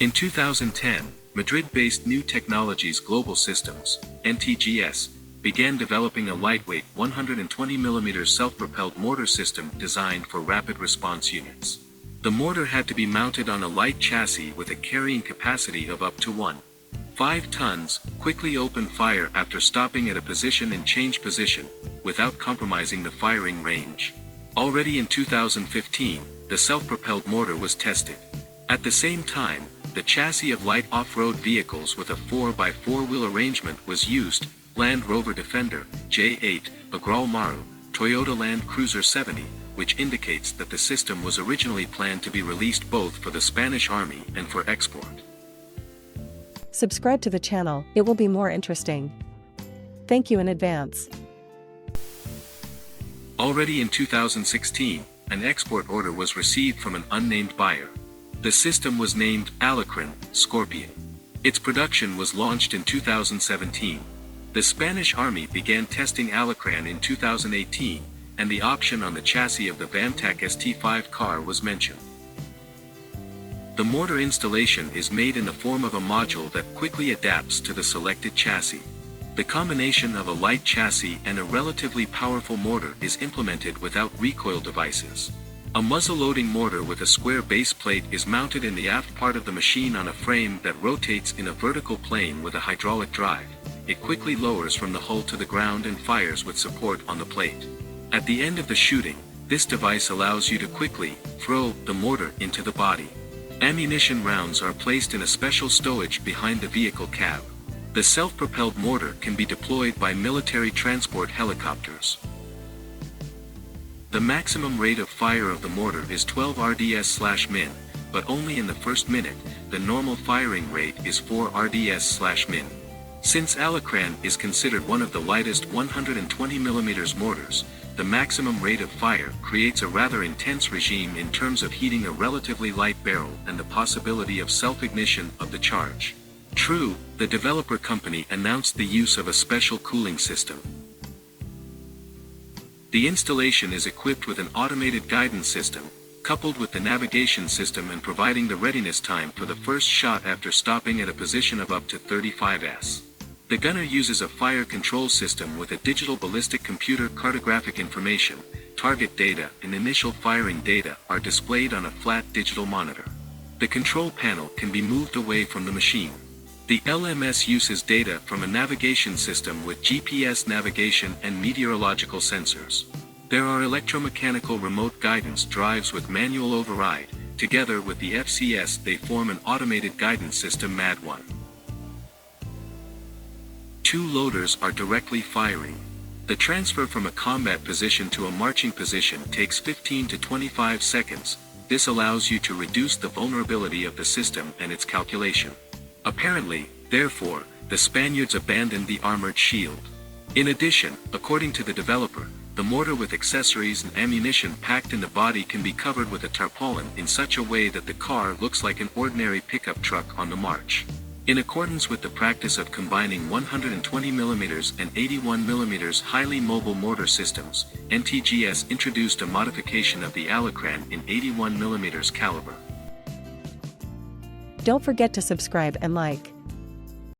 In 2010, Madrid-based New Technologies Global Systems, NTGS, began developing a lightweight 120mm self-propelled mortar system designed for rapid response units. The mortar had to be mounted on a light chassis with a carrying capacity of up to 1.5 tons, quickly open fire after stopping at a position and change position, without compromising the firing range. Already in 2015, the self-propelled mortar was tested. At the same time, the chassis of light off-road vehicles with a 4x4 wheel arrangement was used. Land Rover Defender, J8, Agral Maru, Toyota Land Cruiser 70, which indicates that the system was originally planned to be released both for the Spanish Army and for export. Subscribe to the channel, it will be more interesting. Thank you in advance. Already in 2016, an export order was received from an unnamed buyer. The system was named Alacran, Scorpion. Its production was launched in 2017. The Spanish Army began testing Alacran in 2018, and the option on the chassis of the Vantac ST5 car was mentioned. The mortar installation is made in the form of a module that quickly adapts to the selected chassis. The combination of a light chassis and a relatively powerful mortar is implemented without recoil devices. A muzzle-loading mortar with a square base plate is mounted in the aft part of the machine on a frame that rotates in a vertical plane with a hydraulic drive. It quickly lowers from the hull to the ground and fires with support on the plate. At the end of the shooting, this device allows you to quickly throw the mortar into the body. Ammunition rounds are placed in a special stowage behind the vehicle cab. The self-propelled mortar can be deployed by military transport helicopters. The maximum rate of fire of the mortar is 12 rds/min, but only in the first minute. The normal firing rate is 4 rds/min. Since Alacran is considered one of the lightest 120mm mortars, the maximum rate of fire creates a rather intense regime in terms of heating a relatively light barrel and the possibility of self-ignition of the charge. True, the developer company announced the use of a special cooling system. The installation is equipped with an automated guidance system, coupled with the navigation system and providing the readiness time for the first shot after stopping at a position of up to 35 s. The gunner uses a fire control system with a digital ballistic computer cartographic information, target data and initial firing data are displayed on a flat digital monitor. The control panel can be moved away from the machine. The LMS uses data from a navigation system with GPS navigation and meteorological sensors. There are electromechanical remote guidance drives with manual override. Together with the FCS they form an automated guidance system MAD-1. Two loaders are directly firing. The transfer from a combat position to a marching position takes 15 to 25 seconds. This allows you to reduce the vulnerability of the system and its calculation. Apparently, therefore, the Spaniards abandoned the armored shield. In addition, according to the developer, the mortar with accessories and ammunition packed in the body can be covered with a tarpaulin in such a way that the car looks like an ordinary pickup truck on the march. In accordance with the practice of combining 120mm and 81mm highly mobile mortar systems, NTGS introduced a modification of the Alacran in 81mm caliber. Don't forget to subscribe and like.